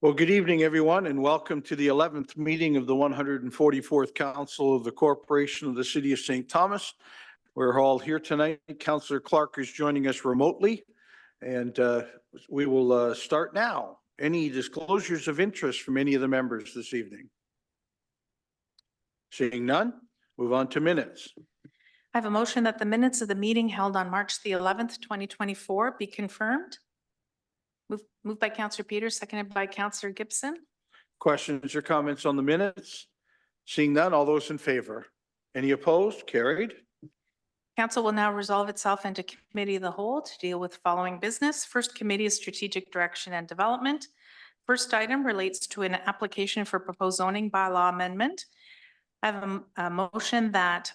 Well, good evening, everyone, and welcome to the 11th meeting of the 144th Council of the Corporation of the City of St. Thomas. We're all here tonight. Councillor Clark is joining us remotely, and we will start now. Any disclosures of interest from any of the members this evening? Seeing none, move on to minutes. I have a motion that the minutes of the meeting held on March the 11th, 2024 be confirmed. Moved by Councillor Peters, seconded by Councillor Gibson. Questions or comments on the minutes? Seeing none, all those in favor? Any opposed? Carried. Council will now resolve itself into committee of the whole to deal with following business. First committee is strategic direction and development. First item relates to an application for proposed zoning bylaw amendment. I have a motion that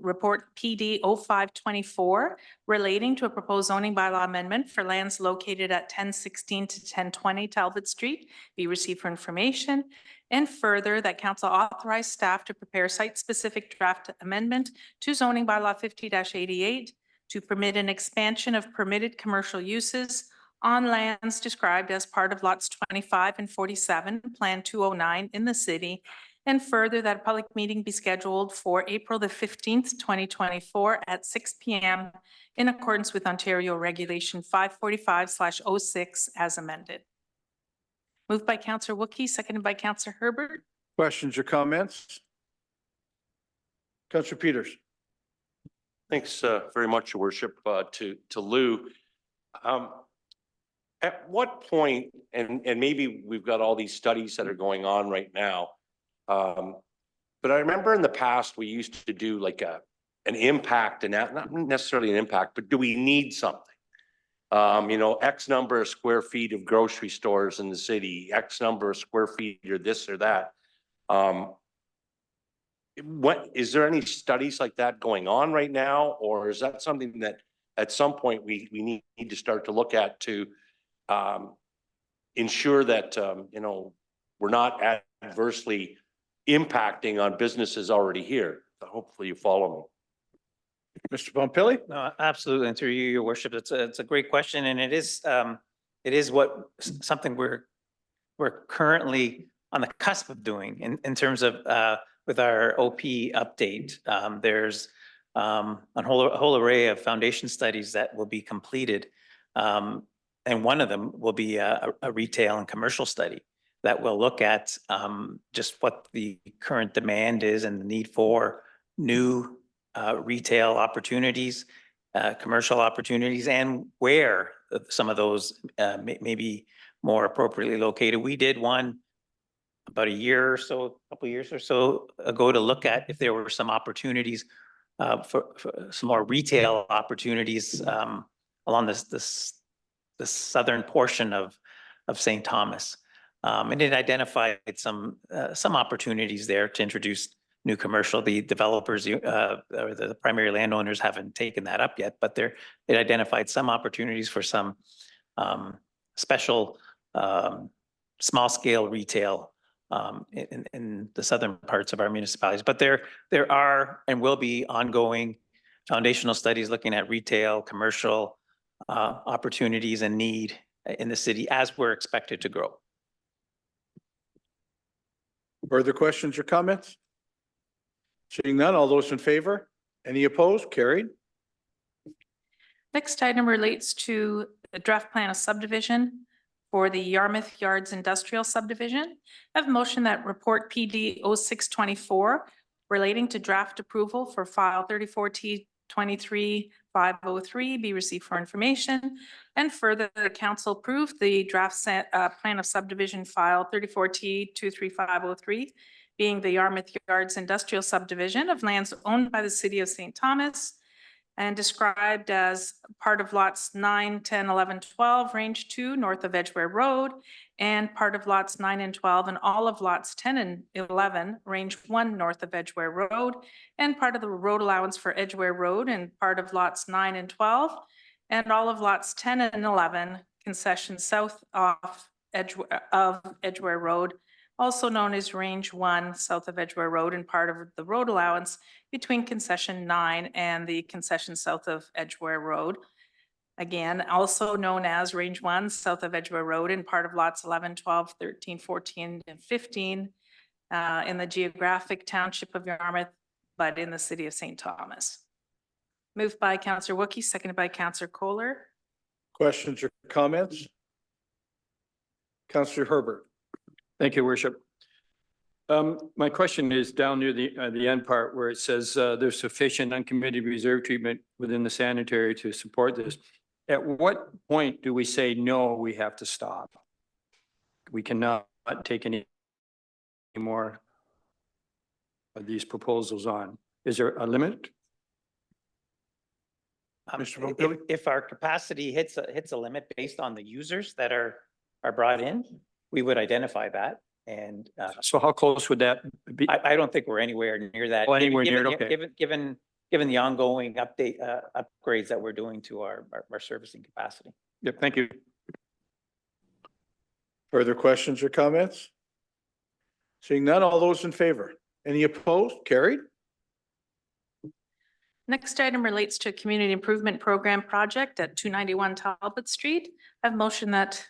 report PD 0524 relating to a proposed zoning bylaw amendment for lands located at 1016 to 1020 Talbot Street be received for information, and further that council authorize staff to prepare site-specific draft amendment to zoning bylaw 50-88 to permit an expansion of permitted commercial uses on lands described as part of lots 25 and 47, Plan 209 in the city, and further that a public meeting be scheduled for April the 15th, 2024 at 6 p.m. in accordance with Ontario Regulation 545/06 as amended. Moved by Councillor Wookey, seconded by Councillor Herbert. Questions or comments? Councillor Peters. Thanks very much, Your Worship, to Lou. At what point, and maybe we've got all these studies that are going on right now, but I remember in the past we used to do like an impact, and not necessarily an impact, but do we need something? You know, X number of square feet of grocery stores in the city, X number of square feet or this or that. What is there any studies like that going on right now, or is that something that at some point we need to start to look at to ensure that you know, we're not adversely impacting on businesses already here? Hopefully you follow me. Mr. Pompili? No, absolutely. And through you, Your Worship, it's a great question, and it is something we're currently on the cusp of doing in terms of with our OP update. There's a whole array of foundation studies that will be completed, and one of them will be a retail and commercial study that will look at just what the current demand is and the need for new retail opportunities, commercial opportunities, and where some of those may be more appropriately located. We did one about a couple years or so ago to look at if there were some opportunities for some more retail opportunities along the southern portion of St. Thomas. And it identified some opportunities there to introduce new commercial. The developers or the primary landowners haven't taken that up yet, but it identified some opportunities for some special small scale retail in the southern parts of our municipalities. But there are and will be ongoing foundational studies looking at retail, commercial opportunities and need in the city as we're expected to grow. Further questions or comments? Seeing none, all those in favor? Any opposed? Carried. Next item relates to the draft plan of subdivision for the Yarmouth Yards Industrial Subdivision. I have a motion that report PD 0624 relating to draft approval for file 34T23503 be received for information, and further the council approve the draft plan of subdivision file 34T23503 being the Yarmouth Yards Industrial Subdivision of lands owned by the City of St. Thomas and described as part of lots 9, 10, 11, 12, range 2 north of Edgware Road, and part of lots 9 and 12 and all of lots 10 and 11, range 1 north of Edgware Road, and part of the road allowance for Edgware Road and part of lots 9 and 12, and all of lots 10 and 11, concession south of Edgware Road, also known as Range 1 south of Edgware Road, and part of the road allowance between concession 9 and the concession south of Edgware Road. again, also known as Range 1, south of Edgeware Road and part of lots 11, 12, 13, 14, and 15 in the geographic township of Yarmouth, but in the city of St. Thomas. Moved by Councillor Wookie, seconded by Councillor Kohler. Questions or comments? Councillor Herbert. Thank you, Worship. My question is down near the end part where it says there's sufficient uncommitted reserve treatment within the sanitary to support this. At what point do we say, no, we have to stop? We cannot take any more of these proposals on. Is there a limit? Mr. Montpellier? If our capacity hits a limit based on the users that are brought in, we would identify that. And So how close would that be? I don't think we're anywhere near that. Oh, anywhere near it, Given- okay. Given the ongoing upgrades that we're doing to our servicing capacity. Yep, thank you. Further questions or comments? Seeing none, all those in favor? Any opposed? Carried. Next item relates to a community improvement program project at 291 Talbot Street. I have motion that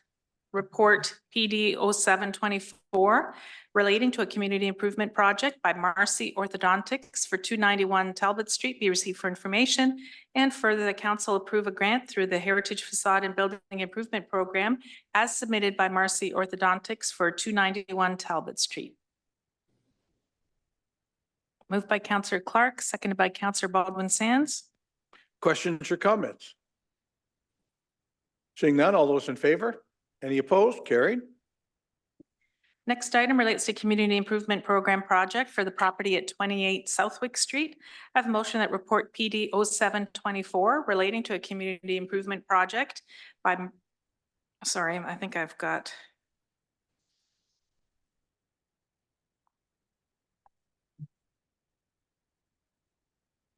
report PD 0724 relating to a community improvement project by Marcy Orthodontics for 291 Talbot Street be received for information, and further the council approve a grant through the Heritage Facade and Building Improvement Program as submitted by Marcy Orthodontics for 291 Talbot Street. Moved by Councillor Clark, seconded by Councillor Baldwin Sands. Questions or comments? Seeing none, all those in favor? Any opposed? Carried. Next item relates to Community Improvement Program project for the property at 28 Southwick Street. I have a motion that report PD 0724 relating to a community improvement project by, sorry, I think I've got.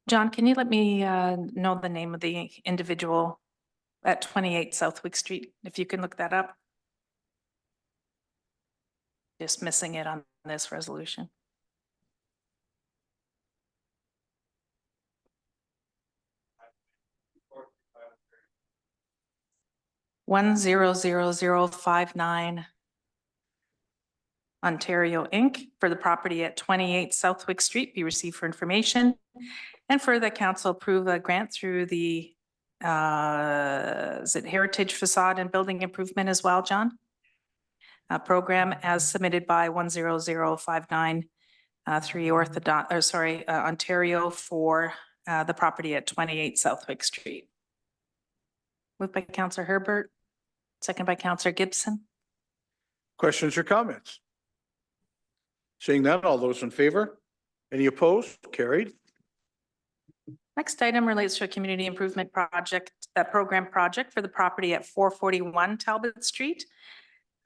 John, can you let me know the name of the individual at 28 Southwick Street, if you can look that up? Just missing it on this resolution. One zero zero zero 59 Ontario Inc. for the property at 28 Southwick Street be received for information. And for the council approve a grant through the is it Heritage Facade and Building Improvement as well, John? Program as submitted by 10059 Ontario for the property at 28 Southwick Street. Moved by Councillor Herbert, second by Councillor Gibson. Questions or comments? Seeing none, all those in favor? Any opposed? Carried. Next item relates to a community improvement project, program project for the property at 441 Talbot Street.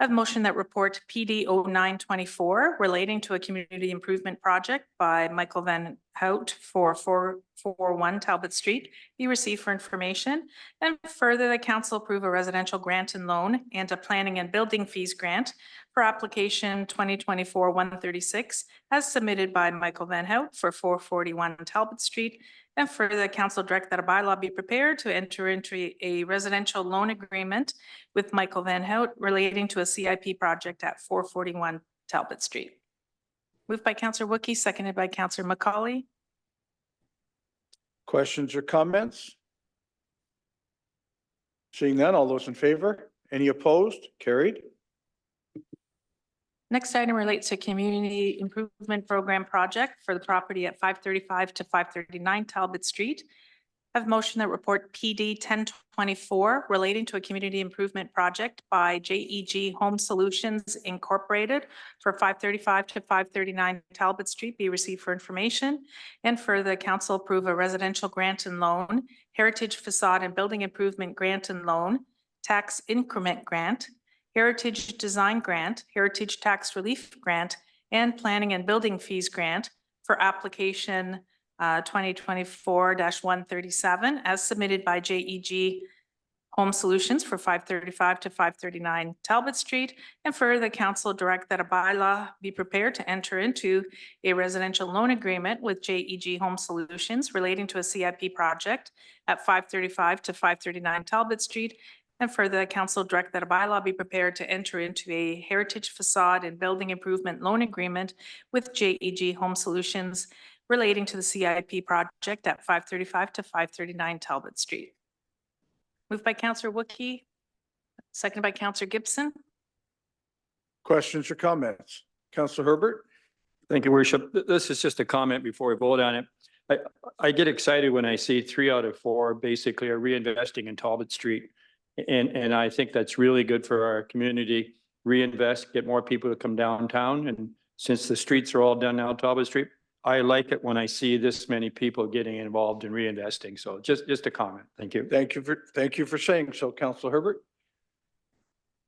I have a motion that report PD 0924 relating to a community improvement project by Michael Van Hout for 441 Talbot Street be received for information. And further, the council approve a residential grant and loan and a planning and building fees grant for application 2024-136 as submitted by Michael Van Hout for 441 Talbot Street. And further, the council direct that a bylaw be prepared to enter into a residential loan agreement with Michael Van Hout relating to a CIP project at 441 Talbot Street. Moved by Councillor Wookie, seconded by Councillor McCauley. Questions or comments? Seeing none, all those in favor? Any opposed? Carried. Next item relates to community improvement program project for the property at 535 to 539 Talbot Street. I have a motion that report PD 1024 relating to a community improvement project by JEG Home Solutions Incorporated for 535 to 539 Talbot Street be received for information. And further, council approve a residential grant and loan, Heritage Facade and Building Improvement Grant and Loan, Tax Increment Grant, Heritage Design Grant, Heritage Tax Relief Grant, and Planning and Building Fees Grant for application 2024-137 as submitted by JEG Home Solutions for 535 to 539 Talbot Street. And further, the council direct that a bylaw be prepared to enter into a residential loan agreement with JEG Home Solutions relating to a CIP project at 535 to 539 Talbot Street. And further, the council direct that a bylaw be prepared to enter into a heritage facade and building improvement loan agreement with JEG Home Solutions relating to the CIP project at 535 to 539 Talbot Street. Moved by Counselor Wookey, seconded by Counselor Gibson. Questions or comments? Counselor Herbert? Thank you, Worship. This is just a comment before we vote on it. I get excited when I see 3 out of 4 basically are reinvesting in Talbot Street. And I think that's really good for our community. Reinvest, get more people to come downtown. And since the streets are all done now, Talbot Street, I like it when I see this many people getting involved in reinvesting. So just a comment. Thank you. Thank you for saying so, Counselor Herbert.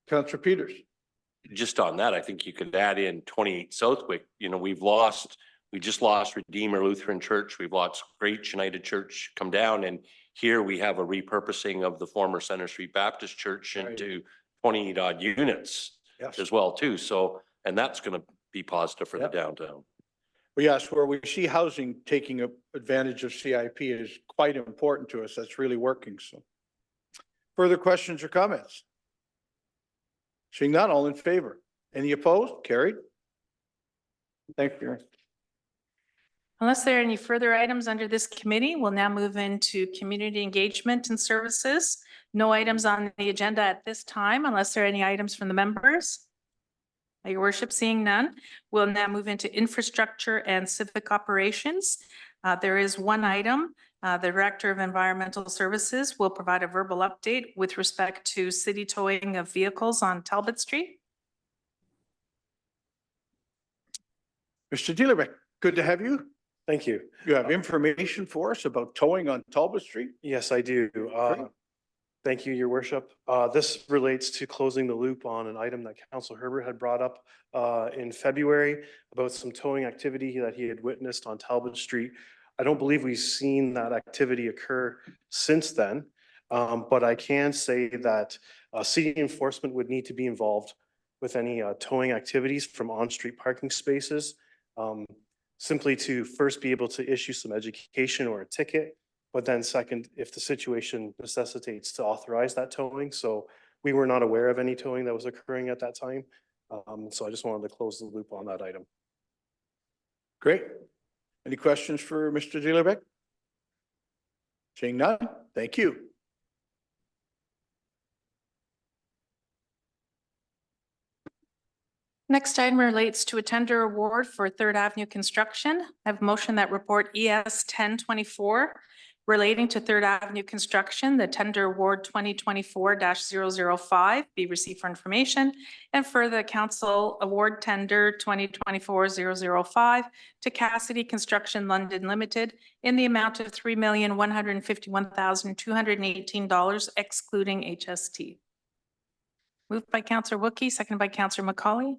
Counselor Peters? Just on that, I think you could add in 28 Southwick. You know, we just lost Redeemer Lutheran Church. We've lost Great United Church come down, and here we have a repurposing of the former Center Street Baptist Church Right. into 20 odd units Yes. as well too. So, and that's going to be positive for the Yep. downtown. Well, yes, where we see housing taking advantage of CIP is quite important to us. That's really working, so. Further questions or comments? Seeing none, all in favor? Any opposed? Carried. Thank you. Unless there are any further items under this committee, we'll now move into community engagement and services. No items on the agenda at this time unless there are any items from the members. Your worship, seeing none, we'll now move into infrastructure and civic operations. There is one item. The Director of Environmental Services will provide a verbal update with respect to city towing of vehicles on Talbot Street. Mr. Dealerbeck, good to have you. Thank you. You have information for us about towing on Talbot Street? Yes, I do. Great. Thank you, Your Worship. This relates to closing the loop on an item that Councilor Herbert had brought up in February about some towing activity that he had witnessed on Talbot Street. I don't believe we've seen that activity occur since then, but I can say that city enforcement would need to be involved with any towing activities from on-street parking spaces. Simply to first be able to issue some education or a ticket, but then second, if the situation necessitates to authorize that towing. So we were not aware of any towing that was occurring at that time. So I just wanted to close the loop on that item. Great. Any questions for Mr. Dealerbeck? Seeing none, thank you. Next item relates to a tender award for Third Avenue construction. I have a motion that report ES 1024 relating to Third Avenue construction, the tender award 2024-005 be received for information, and further council award tender 2024-005 to Cassidy Construction London Limited in the amount of $3,151,218 excluding HST. Moved by Councillor Wookey, seconded by Councillor Macaulay.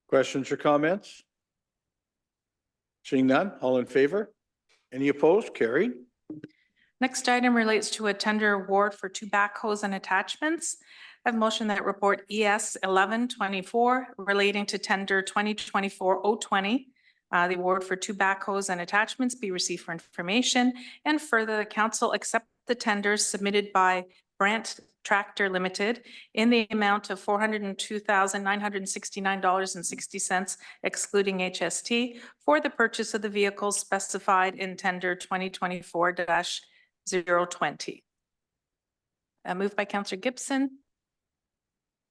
Questions or comments? Seeing none, all in favor? Any opposed? Carried. Next item relates to a tender award for 2 backhoes and attachments. I have a motion that report ES 1124 relating to tender 2024-020. The award for 2 backhoes and attachments be received for information, and further the council accept the tenders submitted by Brandt Tractor Limited in the amount of $402,969.60 excluding HST for the purchase of the vehicles specified in tender 2024-020. Moved by Councillor Gibson,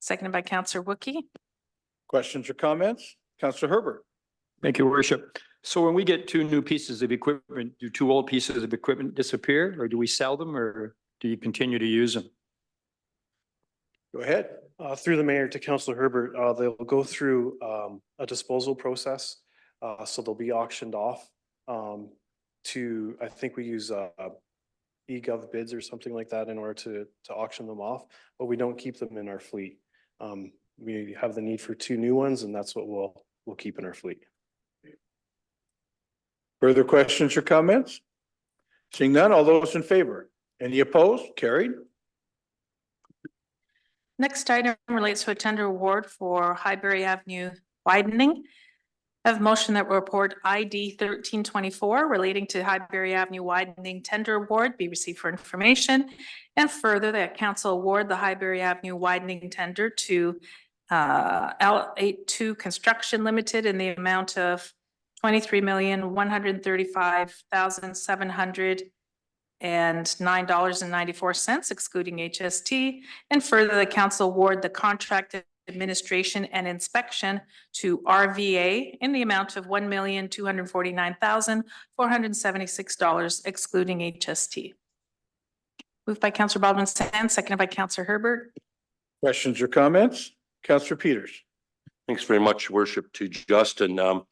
seconded by Councillor Wookey. Questions or comments? Councillor Herbert? Thank you, Worship. So when we get 2 new pieces of equipment, do 2 old pieces of equipment disappear, or do we sell them, or do you continue to use them? Go ahead. Through the mayor to Councilor Herbert, they'll go through a disposal process. So they'll be auctioned off to, I think we use eGov bids or something like that in order to auction them off, but we don't keep them in our fleet. We have the need for 2 new ones, and that's what we'll keep in our fleet. Further questions or comments? Seeing none, all those in favor? Any opposed? Carried. Next item relates to a tender award for Highbury Avenue widening. I have a motion that report ID 1324 relating to Highbury Avenue widening tender award be received for information. And further, that council award the Highbury Avenue widening tender to L82 Construction Limited in the amount of $23,135,709.94, excluding HST. And further, the council award the contract administration and inspection to RVA in the amount of $1,249,476, excluding HST. Moved by Councillor Baldwin Sands, seconded by Councillor Herbert. Questions or comments? Councillor Peters. Thanks very much, Worship, to Justin. I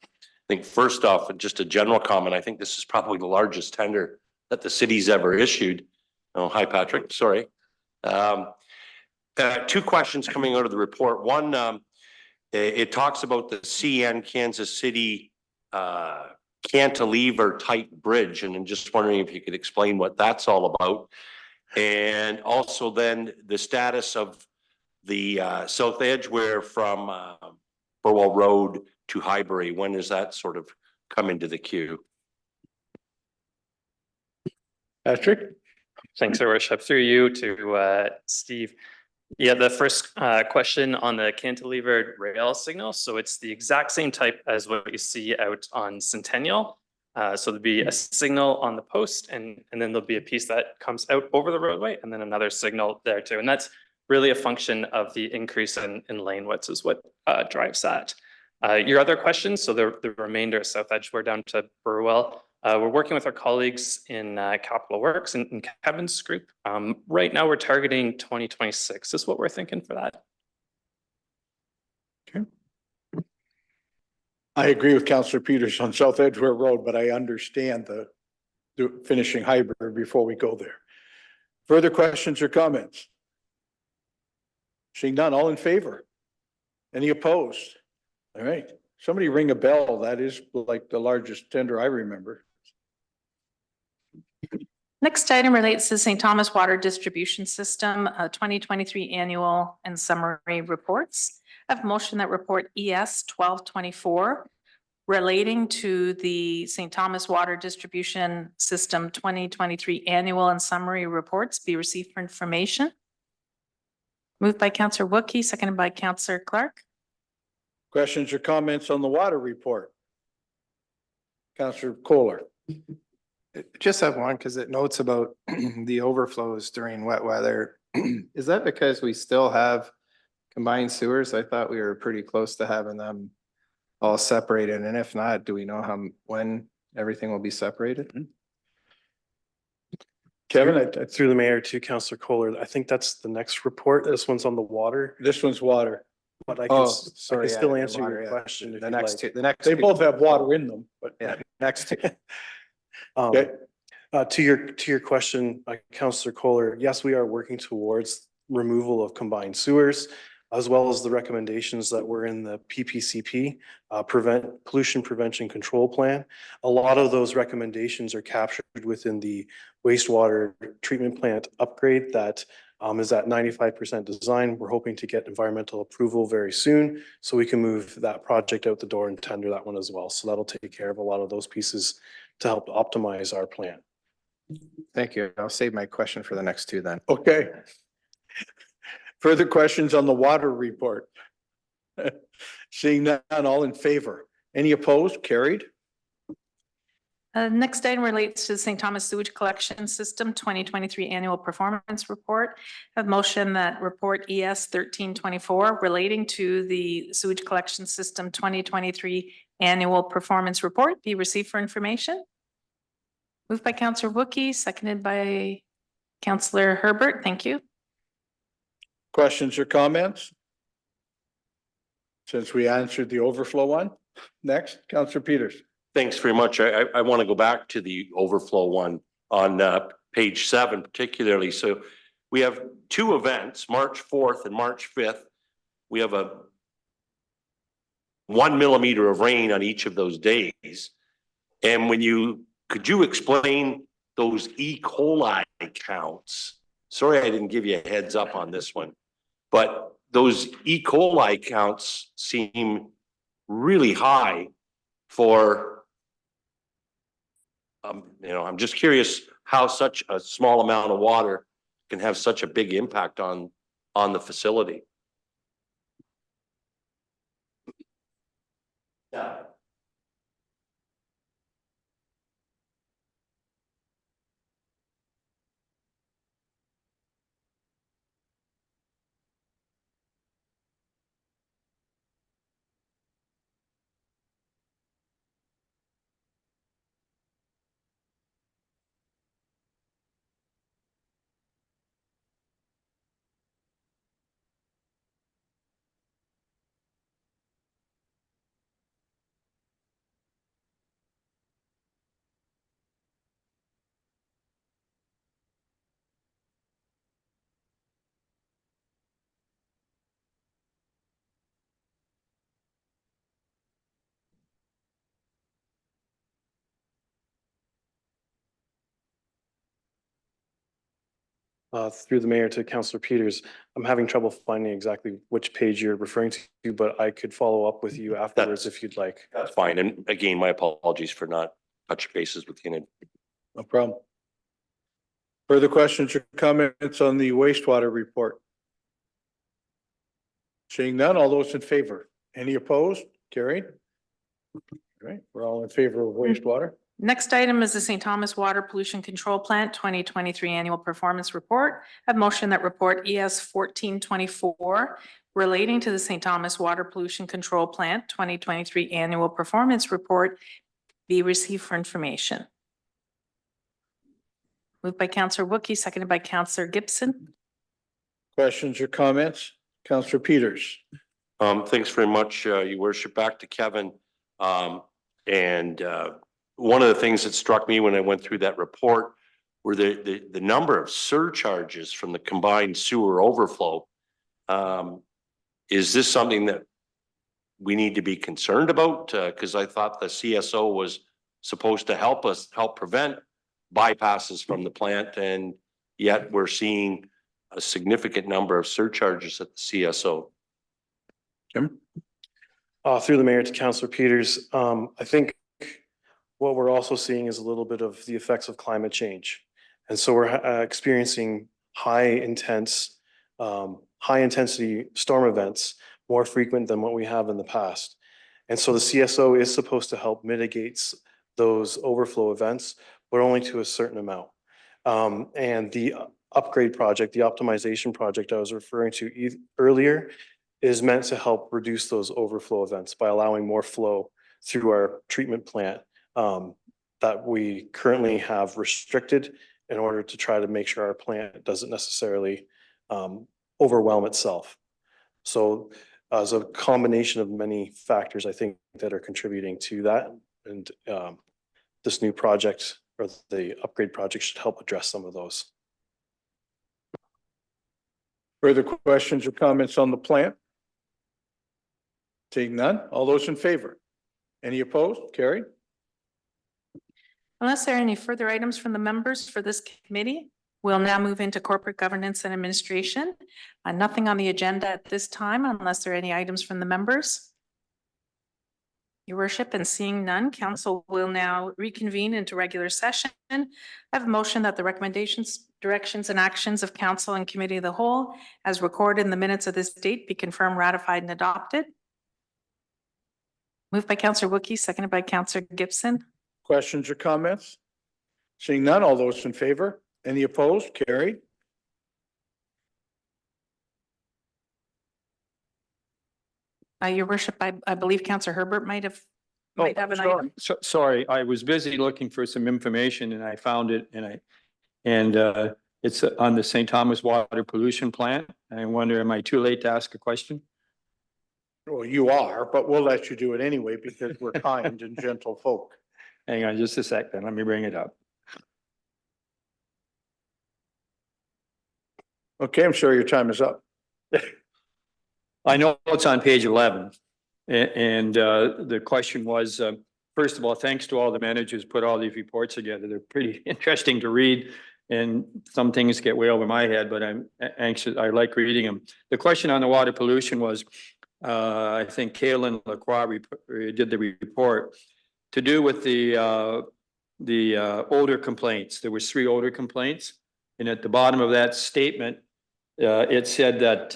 think first off, just a general comment, I think this is probably the largest tender that the city's ever issued. Oh, hi, Patrick, sorry. Two questions coming out of the report. One, it talks about the CN Kansas City cantilever type bridge, and I'm just wondering if you could explain what that's all about. And also then the status of the South Edgeware from Burwell Road to Highbury. When does that sort of come into the queue? Patrick? Thanks, Your Worship. Through you to Steve. Yeah, the first question on the cantilevered rail signal. So it's the exact same type as what you see out on Centennial. So there'll be a signal on the post and then there'll be a piece that comes out over the roadway and then another signal there too. And that's really a function of the increase in lane widths is what drives that. Your other questions, so the remainder of South Edgeware down to Burwell. We're working with our colleagues in Capital Works and Kevin's group. Right now, we're targeting 2026 is what we're thinking for that. Okay. I agree with Councillor Peters on South Edgeware Road, but I understand the finishing Highbury before we go there. Further questions or comments? Seeing none, all in favor? Any opposed? All right, somebody ring a bell. That is like the largest tender I remember. Next item relates to St. Thomas Water Distribution System, 2023 annual and summary reports. I have a motion that report ES 1224 relating to the St. Thomas Water Distribution System 2023 annual and summary reports be received for information. Moved by Councillor Wookey, seconded by Councillor Clark. Questions or comments on the water report? Councillor Kohler. Just have one because it notes about the overflows during wet weather. Is that because we still have combined sewers? I thought we were pretty close to having them all separated. And if not, do we know when everything will be separated? Kevin, Through the mayor to Councillor Kohler, I think that's the next report. This one's on the water, this one's water. but I Oh, can sorry. yeah, still the answer water, your yeah. question if The you'd next like. two, the next. They two. both have water in them, but. Yeah, next two. Okay. To your question, Councillor Kohler, yes, we are working towards removal of combined sewers, as well as the recommendations that were in the PPCP, Pollution Prevention Control Plan. A lot of those recommendations are captured within the wastewater treatment plant upgrade that is at 95% design. We're hoping to get environmental approval very soon, so we can move that project out the door and tender that one as well. So that'll take care of a lot of those pieces to help optimize our plan. Thank you. I'll save my question for the next two then. Okay. Further questions on the water report? Seeing none, all in favor? Any opposed? Carried. Next item relates to the St. Thomas Sewage Collection System 2023 Annual Performance Report. A motion that report ES 1324 relating to the Sewage Collection System 2023 Annual Performance Report be received for information. Moved by Councillor Wookey, seconded by Councillor Herbert. Thank you. Questions or comments? Since we answered the overflow one, next, Councillor Peters. Thanks very much. I want to go back to the overflow one on page 7 particularly. So we have two events, March 4th and March 5th. We have a 1 millimeter of rain on each of those days. And could you explain those E. coli counts? Sorry, I didn't give you a heads up on this one. but those E. coli counts seem really high for, I'm just curious how such a small amount of water can have such a big impact on the facility. Yeah. Through the mayor to Councillor Peters, I'm having trouble finding exactly which page you're referring to, but I could follow up with you afterwards if you'd like. That's fine. And again, my apologies for not touching bases with you. No problem. Further questions or comments on the wastewater report? Seeing none, all those in favor? Any opposed? Carried. All right, we're all in favor of wastewater. Next item is the St. Thomas Water Pollution Control Plant 2023 Annual Performance Report. A motion that report ES 1424 relating to the St. Thomas Water Pollution Control Plant 2023 Annual Performance Report be received for information. Moved by Councillor Wookey, seconded by Councillor Gibson. Questions or comments? Councillor Peters. Thanks very much, Your Worship. Back to Kevin. One of the things that struck me when I went through that report were the number of surcharges from the combined sewer overflow. Is this something that we need to be concerned about? Because I thought the CSO was supposed to help prevent bypasses from the plant, and yet we're seeing a significant number of surcharges at the CSO. Jim? Through the mayor to Councillor Peters, I think what we're also seeing is a little bit of the effects of climate change. And so we're experiencing high intensity storm events more frequent than what we have in the past. And so the CSO is supposed to help mitigate those overflow events, but only to a certain amount. And the upgrade project, the optimization project I was referring to earlier, is meant to help reduce those overflow events by allowing more flow through our treatment plant that we currently have restricted in order to try to make sure our plant doesn't necessarily overwhelm itself. So as a combination of many factors, I think, that are contributing to that, and this new project or the upgrade project should help address some of those. Further questions or comments on the plant? Seeing none, all those in favor? Any opposed? Carried. Unless there are any further items from the members for this committee, we'll now move into corporate governance and administration. Nothing on the agenda at this time unless there are any items from the members. Your worship, and seeing none, council will now reconvene into regular session. I have a motion that the recommendations, directions, and actions of council and committee of the whole as recorded in the minutes of this date be confirmed, ratified, and adopted. Moved by Councillor Wookey, seconded by Councillor Gibson. Questions or comments? Seeing none, all those in favor? Any opposed? Carried. Your worship, I believe Councillor Herbert might have Oh, an item. sorry. Sorry, I was busy looking for some information and I found it, and it's on the St. Thomas Water Pollution Plant. I wonder, am I too late to ask a question? Well, you are, but we'll let you do it anyway because we're kind and gentle folk. Hang on just a sec, then let me bring it up. Okay, I'm sorry, your time is up. I know it's on page 11. And the question was, first of all, thanks to all the managers who put all these reports together. They're pretty interesting to read. and some things get way over my head, but I'm anxious. I like reading them. The question on the water pollution was, I think Kaylin Lacroix did the report to do with the odor complaints. There was 3 odor complaints. And at the bottom of that statement, it said that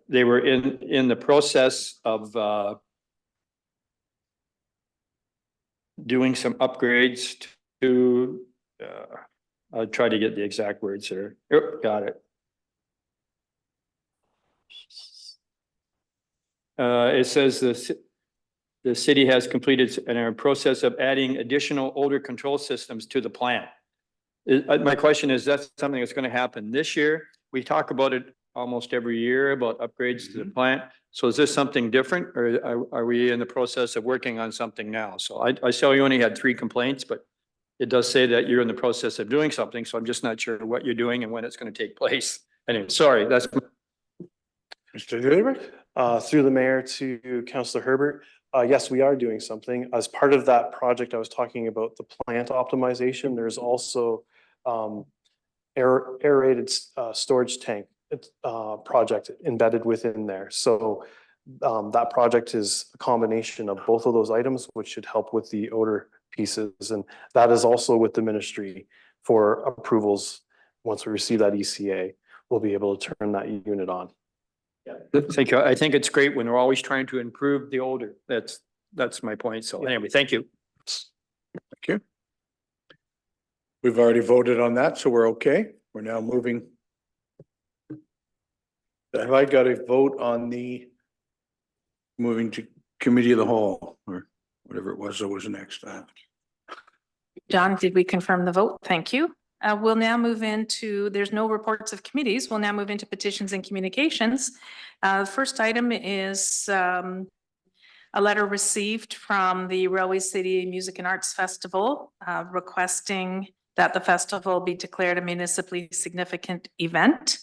they were in the process of doing some upgrades to, I'll try to get the exact words here. Yep, got it. It says the city has completed and are in process of adding additional odor control systems to the plant. My question is, that's something that's going to happen this year? We talk about it almost every year about upgrades to the plant. So is this something different, or are we in the process of working on something now? So I saw you only had 3 complaints, but it does say that you're in the process of doing something. So I'm just not sure what you're doing and when it's going to take place. Anyway, sorry, that's. Mr. David? Through the mayor to Councillor Herbert. Yes, we are doing something. As part of that project, I was talking about the plant optimization. There's also aerated storage tank project embedded within there. So that project is a combination of both of those items, which should help with the odor pieces. And that is also with the ministry for approvals. Once we receive that ECA, we'll be able to turn that unit on. Thank you. I think it's great when we're always trying to improve the odor. That's my point. So anyway, thank you. Thank you. We've already voted on that, so we're okay. We're now moving. Have I got to vote on the moving to committee of the whole or whatever it was that was next? John, did we confirm the vote? Thank you. We'll now move into, there's no reports of committees. We'll now move into petitions and communications. First item is a letter received from the Railway City Music and Arts Festival requesting that the festival be declared a municipally significant event.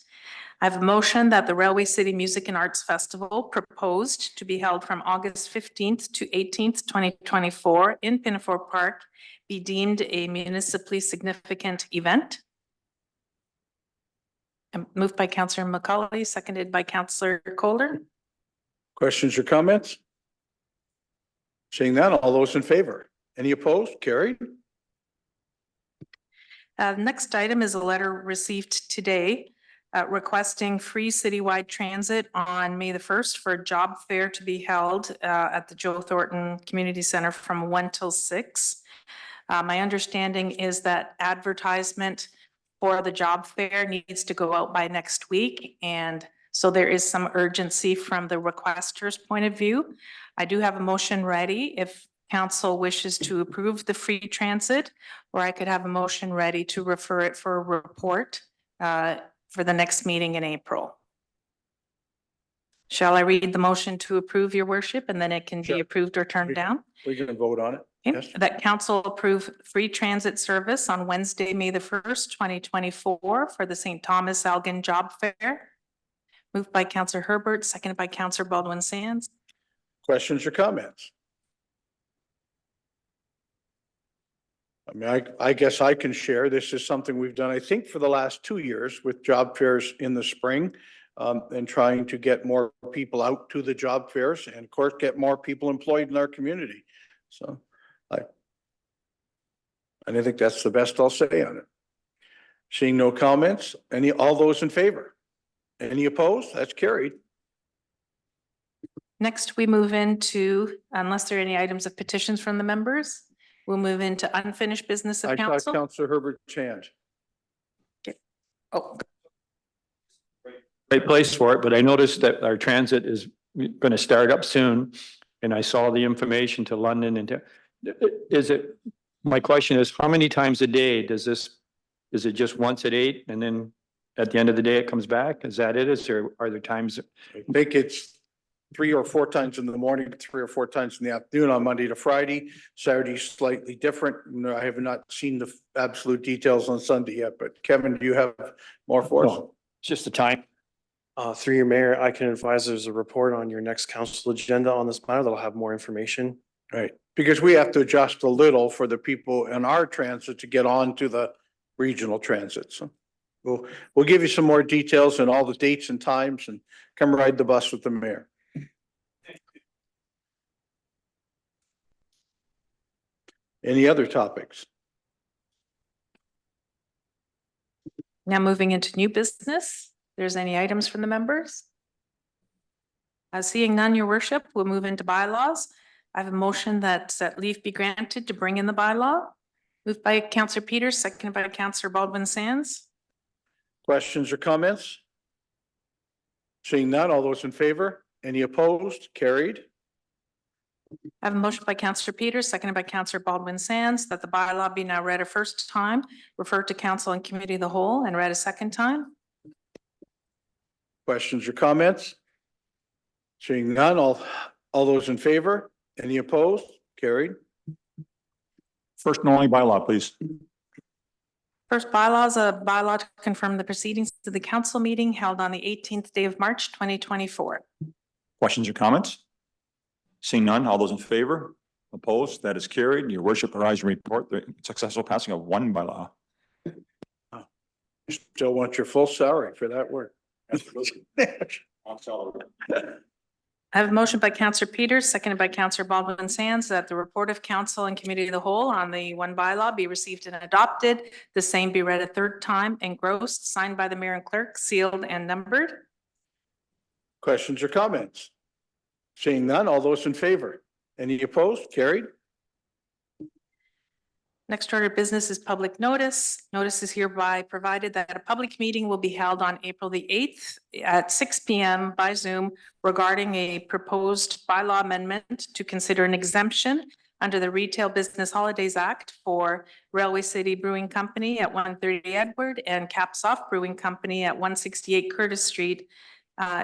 I have a motion that the Railway City Music and Arts Festival proposed to be held from August 15th to 18th, 2024 in Pinafore Park be deemed a municipally significant event. Moved by Councillor McCauley, seconded by Councillor Kohler. Questions or comments? Seeing none, all those in favor? Any opposed? Carried. Next item is a letter received today requesting free citywide transit on May the 1st for a job fair to be held at the Joe Thornton Community Center from 1 till 6. My understanding is that advertisement for the job fair needs to go out by next week. And so there is some urgency from the requester's point of view. I do have a motion ready if council wishes to approve the free transit, or I could have a motion ready to refer it for a report for the next meeting in April. Shall I read the motion to approve, your worship, and then it can be Sure. approved or turned down? We're going to vote on it. Okay. Yes. That council approve free transit service on Wednesday, May the 1st, 2024 for the St. Thomas Elgin Job Fair. Moved by Councillor Herbert, seconded by Councillor Baldwin Sands. Questions or comments? I mean, I guess I can share. This is something we've done, I think, for the last 2 years with job fairs in the spring, and trying to get more people out to the job fairs and of course, get more people employed in our community. So I think that's the best I'll say on it. Seeing no comments, all those in favor? Any opposed? That's carried. Next, we move into, unless there are any items of petitions from the members, we'll move into unfinished business I of saw council. Councillor Herbert's hand. Oh, Great place for it, but I noticed that our transit is going to start up soon. And I saw the information to London and my question is, how many times a day is it just once at 8 and then at the end of the day it comes back? Is that it? Are there times? I think it's 3 or 4 times in the morning, 3 or 4 times in the afternoon on Monday to Friday. Saturday's slightly different. No, I have not seen the absolute details on Sunday yet, but Kevin, do you have more for us? No, it's just the time. Through your mayor, I can advise there's a report on your next council agenda on this matter that'll have more information. Right. because we have to adjust a little for the people in our transit to get on to the regional transit. So we'll give you some more details and all the dates and times and come ride the bus with the mayor. Any other topics? Now moving into new business. There's any items from the members? Seeing none, your worship, we'll move into bylaws. I have a motion that leave be granted to bring in the bylaw. Moved by Councillor Peters, seconded by Councillor Baldwin Sands. Questions or comments? Seeing none, all those in favor? Any opposed? Carried. I have a motion by Councillor Peters, seconded by Councillor Baldwin Sands, that the bylaw be now read a first time, referred to council and committee of the whole, and read a second time. Questions or comments? Seeing none, all those in favor? Any opposed? Carried. First and only bylaw, please. First bylaw is a bylaw to confirm the proceedings of the council meeting held on the 18th day of March, 2024. Questions or comments? Seeing none, all those in favor? Opposed? That is carried. Your worship, arise and report the successful passing of one bylaw. Still want your full salary for that work. I have a motion by Councillor Peters, seconded by Councillor Baldwin Sands, that the report of council and committee of the whole on the one bylaw be received and adopted. The same be read a third time, engrossed, signed by the mayor and clerk, sealed and numbered. Questions or comments? Seeing none, all those in favor? Any opposed? Carried. Next order of business is public notice. Notice is hereby provided that a public meeting will be held on April the 8th at 6 p.m. by Zoom regarding a proposed bylaw amendment to consider an exemption under the Retail Business Holidays Act for Railway City Brewing Company at 130 Edward and Caps Off Brewing Company at 168 Curtis Street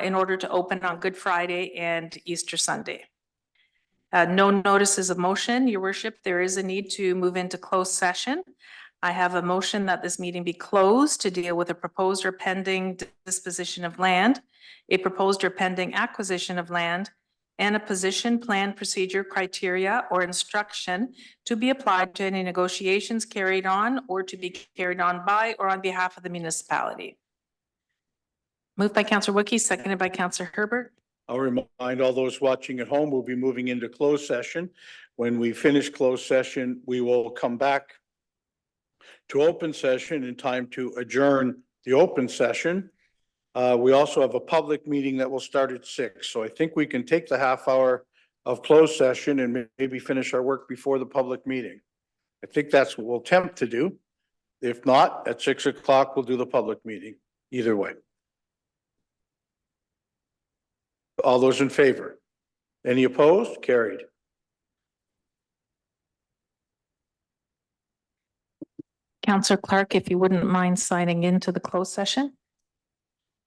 in order to open on Good Friday and Easter Sunday. No notices of motion, your worship. There is a need to move into closed session. I have a motion that this meeting be closed to deal with a proposed or pending disposition of land, a proposed or pending acquisition of land, and a position, plan, procedure, criteria, or instruction to be applied to any negotiations carried on or to be carried on by or on behalf of the municipality. Moved by Councillor Wookey, seconded by Councillor Herbert. I'll remind all those watching at home, we'll be moving into closed session. When we finish closed session, we will come back to open session in time to adjourn the open session. We also have a public meeting that will start at 6. So I think we can take the half hour of closed session and maybe finish our work before the public meeting. I think that's what we'll attempt to do. If not, at 6 o'clock, we'll do the public meeting. Either way. All those in favor? Any opposed? Carried. Councillor Clark, if you wouldn't mind signing into the closed session.